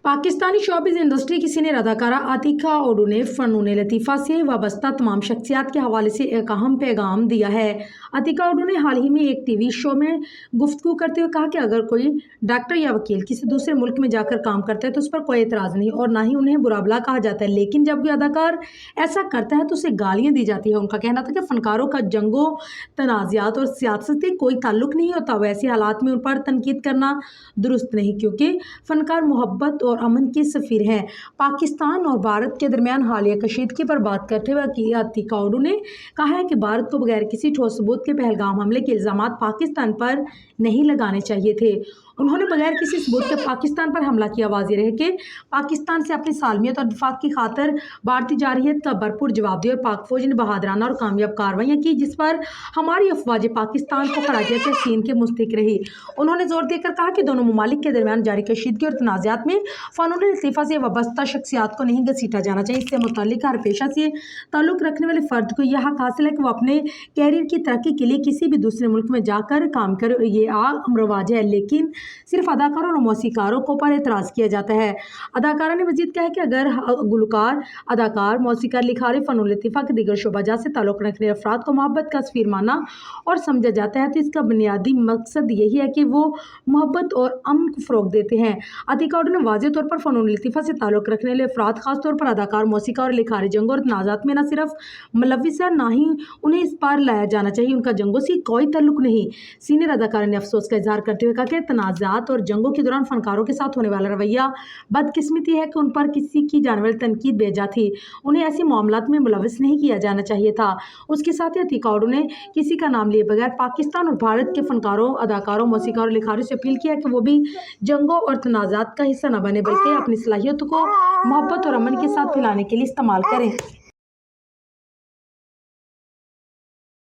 Pakistani showbiz industry की senior अदाकारा आतिका ओडू ने फ़नून लतीफ़ा से वाबस्ता तमाम शख्सियात के हवाले से एक अहम पैगाम दिया है। आतिका ओडू ने हाल ही में एक टीवी शो में गुफ्तगू करते हुए कहा कि अगर कोई डॉक्टर या वकील किसी दूसरे मुल्क में जाकर काम करता है तो उस पर कोई एतराज़ नहीं और ना ही उन्हें बुरा भला कहा जाता है, लेकिन जब कोई अदाकार ऐसा करता है तो उसे गालियाँ दी जाती है। उनका कहना था कि फ़नकारों का जंगों, तनाज़ात और सियासत से कोई ताल्लुक़ नहीं होता। वैसे हालात में उन पर तनकीद करना दुरुस्त नहीं, क्योंकि फ़नकार मोहब्बत और अमन के सफ़ीर हैं। पाकिस्तान और भारत के दरमियान हालिया कशीदगी पर बात करते हुए आतिका ओडू ने कहा है कि भारत को बगैर किसी ठोस सबूत के पहलगाम हमले के इल्ज़ामात पाकिस्तान पर नहीं लगाने चाहिए थे। उन्होंने बगैर किसी सबूत के पाकिस्तान पर हमला किया। वाज़ेह रहे कि पाकिस्तान से अपनी सालमियत और दिफा की खातिर भारतीय जारहियत का भरपूर जवाब दिया और पाक फौज ने बहादुराना और कामयाब कार्रवाइयाँ की, जिस पर हमारी अफवाज पाकिस्तान को खराजियत सीन के मुस्तहिक रही। उन्होंने जोर देकर कहा कि दोनों ममालिक के दरमियान जारी कशीदगी और तनाज़ात में फ़नून लतीफ़ा से वाबस्ता शख्सियात को नहीं घसीटा जाना चाहिए। इससे मुतल्लिक हर पेशा से ताल्लुक़ रखने वाले फ़र्द को यह हक़ हासिल है कि वो अपने कैरियर की तरक्की के लिए किसी भी दूसरे मुल्क में जाकर काम करे। ये आम रवाज है, लेकिन सिर्फ अदाकारों और मौसीकारों को पर एतराज़ किया जाता है। अदाकारा ने मजीद कहा कि अगर गुलकार, अदाकार, मौसीकार, लिखारी फ़नून लतीफ़ा के दीगर शोबाजात से ताल्लुक़ रखने अफराद को मोहब्बत का सफ़ीर माना और समझा जाता है तो इसका बुनियादी मकसद यही है कि वो मोहब्बत और अमन को फ़रोग़ देते हैं। आतिका ओडू ने वाज़ेह तौर पर फ़नून लतीफ़ा से ताल्लुक़ रखने वाले अफराद, ख़ास तौर पर अदाकार, मौसीकार और लिखारी जंगों और तनाज़ात में न सिर्फ मुलव्विस है, ना ही उन्हें इस पार लाया जाना चाहिए। उनका जंगों से कोई ताल्लुक़ नहीं। सीनियर अदाकारा ने अफसोस का इजहार करते हुए कहा कि तनाज़ात और जंगों के दौरान फ़नकारों के साथ होने वाला रवैया बदकिस्मती है कि उन पर किसी की जाने वाली तनकीद बेजा थी। उन्हें ऐसे मामलात में मुलव्विस नहीं किया जाना चाहिए था। उसके साथ ही आतिका ओडू ने किसी का नाम लिए बगैर पाकिस्तान और भारत के फ़नकारों, अदाकारों, मौसीकारों और लिखारियों से अपील किया कि वो भी जंगों और तनाज़ात का हिस्सा न बने, बल्कि अपनी सलाहियतों को मोहब्बत और अमन के साथ फैलाने के लिए इस्तेमाल करें।